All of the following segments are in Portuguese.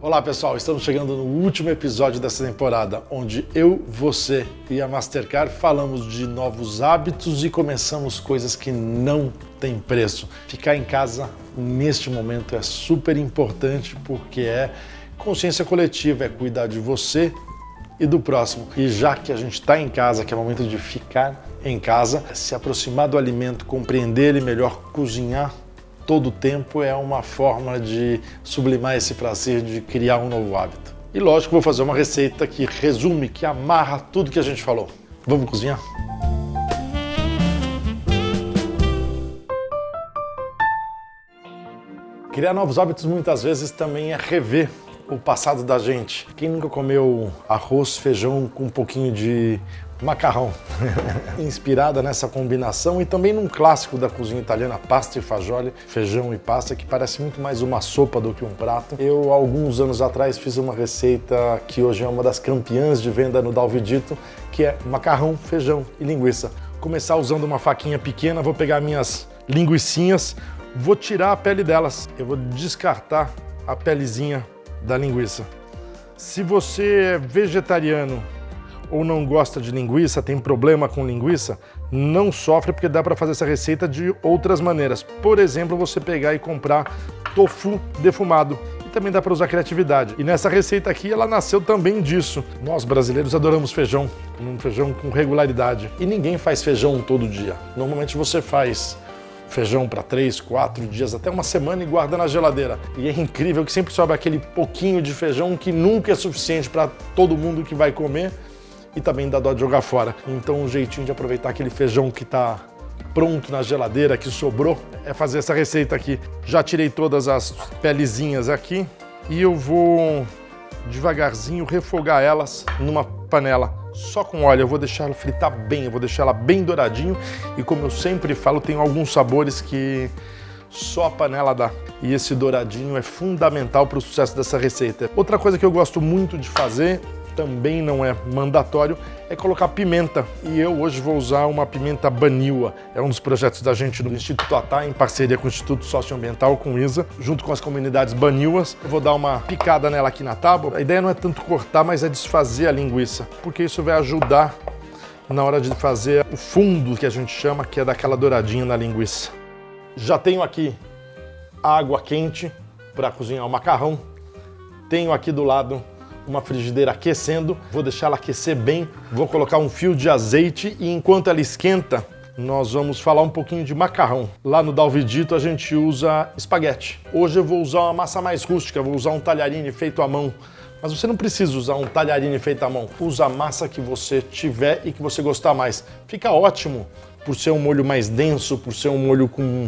Olá pessoal, estamos chegando no último episódio dessa temporada, onde eu, você e a Mastercard falamos de novos hábitos e começamos coisas que não têm preço. Ficar em casa neste momento é super importante porque é consciência coletiva, é cuidar de você e do próximo. E já que a gente está em casa, que é o momento de ficar em casa, se aproximar do alimento, compreender ele melhor, cozinhar todo o tempo é uma forma de sublimar esse prazer de criar um novo hábito. E lógico, vou fazer uma receita que resume, que amarra tudo que a gente falou. Vamos cozinhar? Criar novos hábitos muitas vezes também é rever o passado da gente. Quem nunca comeu arroz, feijão com um pouquinho de macarrão? Inspirada nessa combinação e também num clássico da cozinha italiana, pasta e fagioli, feijão e pasta, que parece muito mais uma sopa do que um prato. Eu, alguns anos atrás, fiz uma receita que hoje é uma das campeãs de venda no Dalvidito, que é macarrão, feijão e linguiça. Começar usando uma faquinha pequena, vou pegar minhas linguicinhas, vou tirar a pele delas, eu vou descartar a pelezinha da linguiça. Se você é vegetariano ou não gosta de linguiça, tem problema com linguiça, não sofre, porque dá para fazer essa receita de outras maneiras. Por exemplo, você pegar e comprar tofu defumado. E também dá para usar criatividade. E nessa receita aqui, ela nasceu também disso. Nós brasileiros adoramos feijão, um feijão com regularidade. E ninguém faz feijão todo dia. Normalmente você faz feijão para 3, 4 dias, até uma semana e guarda na geladeira. E é incrível que sempre sobra aquele pouquinho de feijão que nunca é suficiente para todo mundo que vai comer. E também dá dó de jogar fora. Então um jeitinho de aproveitar aquele feijão que está pronto na geladeira, que sobrou, é fazer essa receita aqui. Já tirei todas as pelezinhas aqui e eu vou devagarzinho refogar elas numa panela. Só com óleo, eu vou deixar ela fritar bem, eu vou deixar ela bem douradinho. E como eu sempre falo, tem alguns sabores que só a panela dá. E esse douradinho é fundamental para o sucesso dessa receita. Outra coisa que eu gosto muito de fazer, também não é mandatório, é colocar pimenta. E eu hoje vou usar uma pimenta Baniwa. É um dos projetos da gente do Instituto Atá, em parceria com o Instituto Socioambiental, com o ISA, junto com as comunidades Baniwas. Eu vou dar uma picada nela aqui na tábua. A ideia não é tanto cortar, mas é desfazer a linguiça, porque isso vai ajudar na hora de fazer o fundo, que a gente chama, que é daquela douradinha na linguiça. Já tenho aqui a água quente para cozinhar o macarrão. Tenho aqui do lado uma frigideira aquecendo, vou deixar ela aquecer bem, vou colocar um fio de azeite e enquanto ela esquenta, nós vamos falar um pouquinho de macarrão. Lá no Dalvidito a gente usa espaguete. Hoje eu vou usar uma massa mais rústica, vou usar um talharine feito à mão. Mas você não precisa usar um talharine feito à mão, usa a massa que você tiver e que você gostar mais. Fica ótimo por ser um molho mais denso, por ser um molho com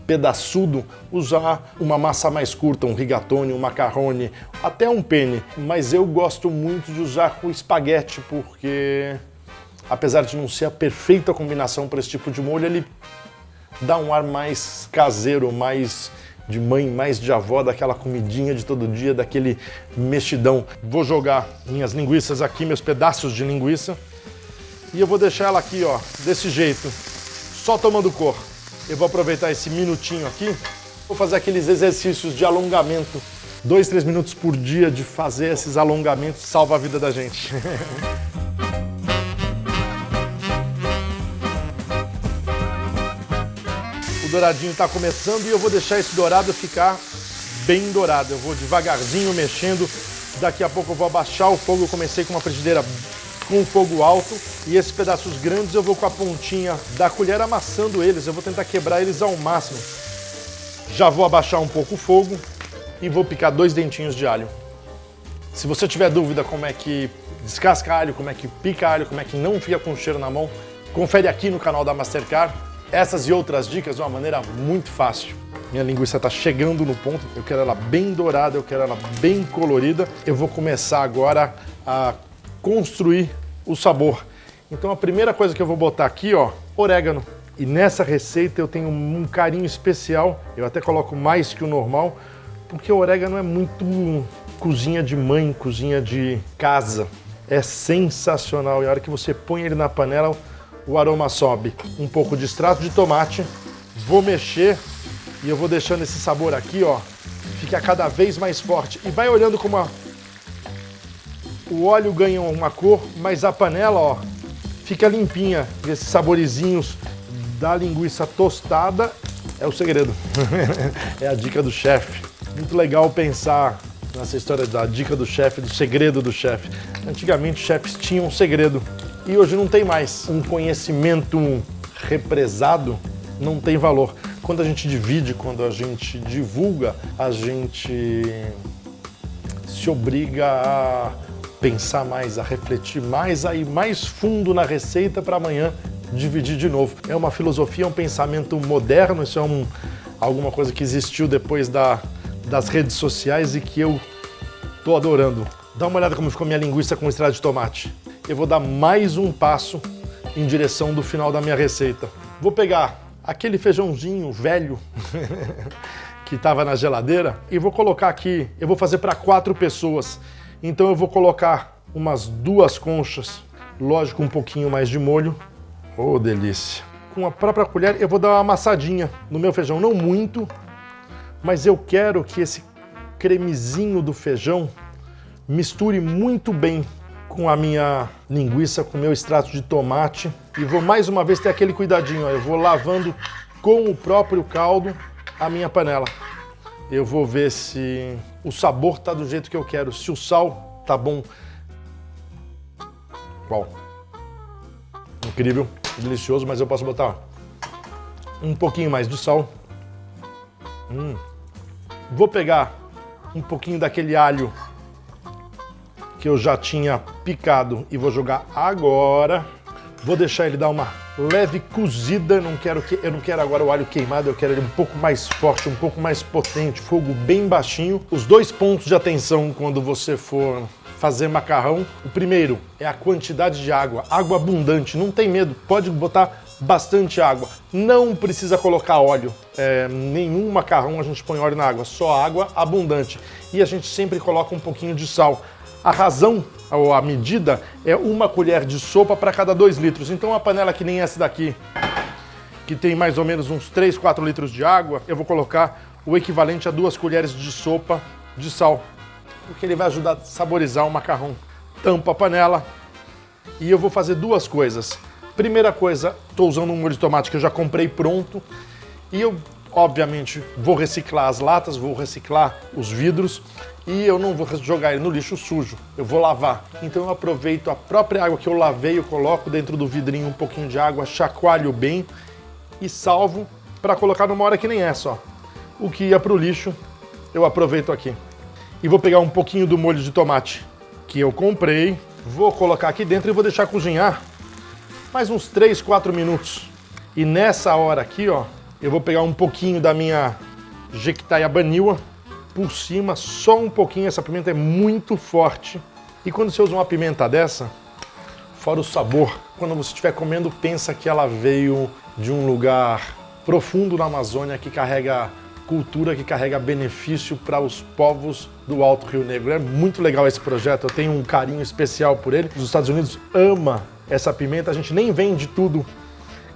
pedaçudo, usar uma massa mais curta, um rigatone, um macarrone, até um penne. Mas eu gosto muito de usar o espaguete porque, apesar de não ser a perfeita combinação para esse tipo de molho, ele dá um ar mais caseiro, mais de mãe, mais de avó, daquela comidinha de todo dia, daquele mexidão. Vou jogar minhas linguiças aqui, meus pedaços de linguiça, e eu vou deixar ela aqui, ó, desse jeito, só tomando cor. Eu vou aproveitar esse minutinho aqui, vou fazer aqueles exercícios de alongamento. 2, 3 minutos por dia de fazer esses alongamentos salva a vida da gente. O douradinho está começando e eu vou deixar esse dourado ficar bem dourado. Eu vou devagarzinho mexendo, daqui a pouco eu vou abaixar o fogo. Eu comecei com uma frigideira com fogo alto e esses pedaços grandes eu vou com a pontinha da colher amassando eles, eu vou tentar quebrar eles ao máximo. Já vou abaixar um pouco o fogo e vou picar 2 dentinhos de alho. Se você tiver dúvida como é que descasca alho, como é que pica alho, como é que não fica com cheiro na mão, confere aqui no canal da Mastercard. Essas e outras dicas de uma maneira muito fácil. Minha linguiça está chegando no ponto, eu quero ela bem dourada, eu quero ela bem colorida. Eu vou começar agora a construir o sabor. Então a primeira coisa que eu vou botar aqui, ó, orégano. E nessa receita eu tenho um carinho especial, eu até coloco mais que o normal, porque o orégano é muito cozinha de mãe, cozinha de casa. É sensacional e a hora que você põe ele na panela, o aroma sobe. Um pouco de extrato de tomate, vou mexer e eu vou deixando esse sabor aqui, ó, fica cada vez mais forte. E vai olhando como o óleo ganha uma cor, mas a panela, ó, fica limpinha. Esses saborizinhos da linguiça tostada é o segredo. É a dica do chefe. Muito legal pensar nessa história da dica do chefe, do segredo do chefe. Antigamente os chefes tinham um segredo e hoje não tem mais. Um conhecimento represado não tem valor. Quando a gente divide, quando a gente divulga, a gente se obriga a pensar mais, a refletir mais, a ir mais fundo na receita para amanhã dividir de novo. É uma filosofia, é um pensamento moderno, isso é alguma coisa que existiu depois das redes sociais e que eu tô adorando. Dá uma olhada como ficou minha linguiça com extrato de tomate. Eu vou dar mais um passo em direção do final da minha receita. Vou pegar aquele feijãozinho velho que estava na geladeira e vou colocar aqui, eu vou fazer para 4 pessoas. Então eu vou colocar umas 2 conchas, lógico um pouquinho mais de molho. Oh, delícia! Com a própria colher eu vou dar uma amassadinha no meu feijão, não muito, mas eu quero que esse cremezinho do feijão misture muito bem com a minha linguiça, com o meu extrato de tomate. E vou mais uma vez ter aquele cuidadinho, ó, eu vou lavando com o próprio caldo a minha panela. Eu vou ver se o sabor tá do jeito que eu quero, se o sal tá bom. Uau! Incrível, delicioso, mas eu posso botar um pouquinho mais de sal. Vou pegar um pouquinho daquele alho que eu já tinha picado e vou jogar agora. Vou deixar ele dar uma leve cozida, eu não quero agora o alho queimado, eu quero ele um pouco mais forte, um pouco mais potente, fogo bem baixinho. Os 2 pontos de atenção quando você for fazer macarrão, o primeiro é a quantidade de água, água abundante, não tem medo, pode botar bastante água, não precisa colocar óleo, nenhum macarrão a gente põe óleo na água, só água abundante. E a gente sempre coloca um pouquinho de sal. A razão, ou a medida, é 1 colher de sopa para cada 2 litros. Então uma panela que nem essa daqui, que tem mais ou menos uns 3, 4 litros de água, eu vou colocar o equivalente a 2 colheres de sopa de sal, porque ele vai ajudar a saborizar o macarrão. Tampo a panela e eu vou fazer 2 coisas. Primeira coisa, estou usando um molho de tomate que eu já comprei pronto e eu, obviamente, vou reciclar as latas, vou reciclar os vidros e eu não vou jogar ele no lixo sujo, eu vou lavar. Então eu aproveito a própria água que eu lavei, eu coloco dentro do vidrinho um pouquinho de água, chacoalho bem e salvo para colocar numa hora que nem essa, ó. O que ia para o lixo, eu aproveito aqui. E vou pegar um pouquinho do molho de tomate que eu comprei, vou colocar aqui dentro e vou deixar cozinhar mais uns 3, 4 minutos. E nessa hora aqui, ó, eu vou pegar um pouquinho da minha jequitaia baniwa por cima, só um pouquinho, essa pimenta é muito forte. E quando você usa uma pimenta dessa, fora o sabor, quando você estiver comendo, pensa que ela veio de um lugar profundo na Amazônia, que carrega cultura, que carrega benefício para os povos do Alto Rio Negro. É muito legal esse projeto, eu tenho um carinho especial por ele. Os Estados Unidos ama essa pimenta, a gente nem vende tudo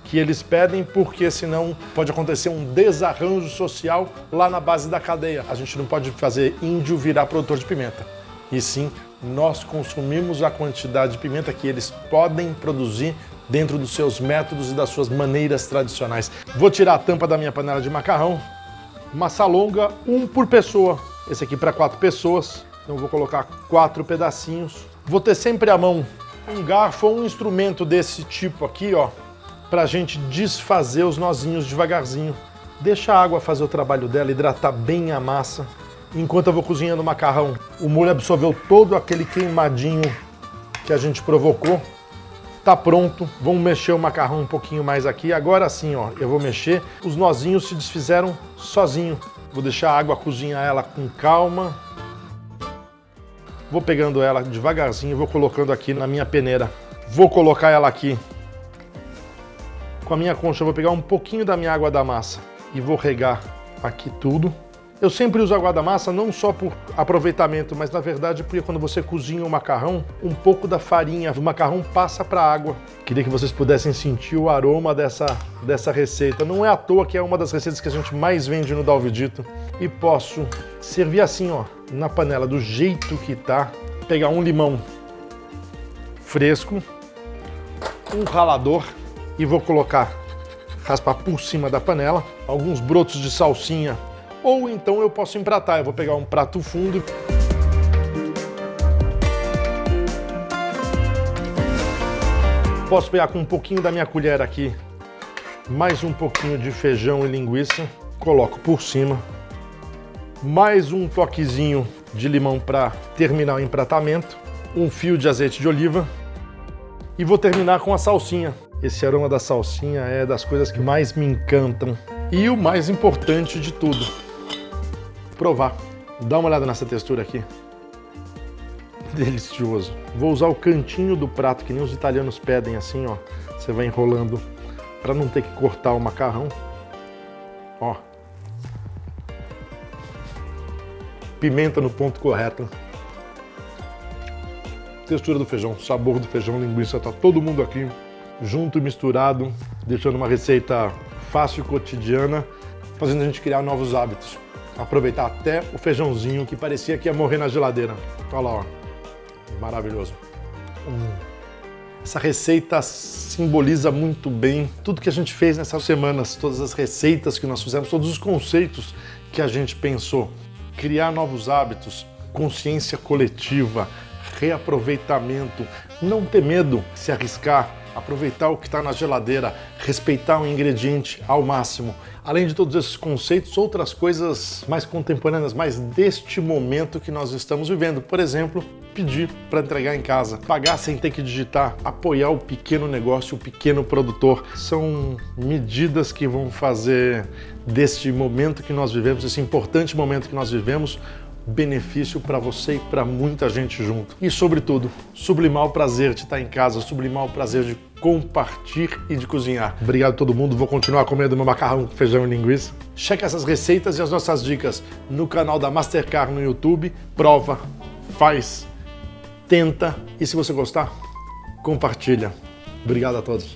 que eles pedem, porque senão pode acontecer um desarranjo social lá na base da cadeia. A gente não pode fazer índio virar produtor de pimenta. E sim, nós consumimos a quantidade de pimenta que eles podem produzir dentro dos seus métodos e das suas maneiras tradicionais. Vou tirar a tampa da minha panela de macarrão. Massa longa, 1 por pessoa. Esse aqui para 4 pessoas. Então eu vou colocar 4 pedacinhos. Vou ter sempre à mão um garfo ou um instrumento desse tipo aqui, ó, pra gente desfazer os nozinhos devagarzinho. Deixa a água fazer o trabalho dela, hidratar bem a massa. Enquanto eu vou cozinhando o macarrão, o molho absorveu todo aquele queimadinho que a gente provocou. Tá pronto, vamos mexer o macarrão um pouquinho mais aqui. Agora sim, ó, eu vou mexer. Os nozinhos se desfizeram sozinho. Vou deixar a água cozinhar ela com calma. Vou pegando ela devagarzinho, vou colocando aqui na minha peneira. Vou colocar ela aqui. Com a minha concha, eu vou pegar um pouquinho da minha água da massa e vou regar aqui tudo. Eu sempre uso a guarda-massa não só por aproveitamento, mas na verdade porque quando você cozinha o macarrão, um pouco da farinha do macarrão passa para a água. Queria que vocês pudessem sentir o aroma dessa receita. Não é à toa que é uma das receitas que a gente mais vende no Dalvidito. E posso servir assim, ó, na panela, do jeito que tá. Pegar um limão fresco, um ralador e vou raspar por cima da panela, alguns brotos de salsinha. Ou então eu posso empratar, eu vou pegar um prato fundo. Posso pegar com um pouquinho da minha colher aqui, mais um pouquinho de feijão e linguiça, coloco por cima. Mais um toquezinho de limão para terminar o empratamento, um fio de azeite de oliva e vou terminar com a salsinha. Esse aroma da salsinha é das coisas que mais me encantam. E o mais importante de tudo, provar. Dá uma olhada nessa textura aqui. Delicioso. Vou usar o cantinho do prato, que nem os italianos pedem, assim, ó. Você vai enrolando para não ter que cortar o macarrão. Ó. Pimenta no ponto correto. Textura do feijão, sabor do feijão, linguiça, tá todo mundo aqui junto e misturado, deixando uma receita fácil e cotidiana, fazendo a gente criar novos hábitos. Aproveitar até o feijãozinho que parecia que ia morrer na geladeira. Olha lá, ó. Maravilhoso. Essa receita simboliza muito bem tudo que a gente fez nessas semanas, todas as receitas que nós fizemos, todos os conceitos que a gente pensou. Criar novos hábitos, consciência coletiva, reaproveitamento, não ter medo de se arriscar, aproveitar o que está na geladeira, respeitar o ingrediente ao máximo. Além de todos esses conceitos, outras coisas mais contemporâneas, mais deste momento que nós estamos vivendo. Por exemplo, pedir para entregar em casa, pagar sem ter que digitar, apoiar o pequeno negócio, o pequeno produtor. São medidas que vão fazer deste momento que nós vivemos, esse importante momento que nós vivemos, benefício para você e para muita gente junto. E, sobretudo, sublimar o prazer de estar em casa, sublimar o prazer de compartilhar e de cozinhar. Obrigado a todo mundo, vou continuar comendo meu macarrão com feijão e linguiça. Cheque essas receitas e as nossas dicas no canal da Mastercard no YouTube. Prova, faz, tenta e se você gostar, compartilha. Obrigado a todos.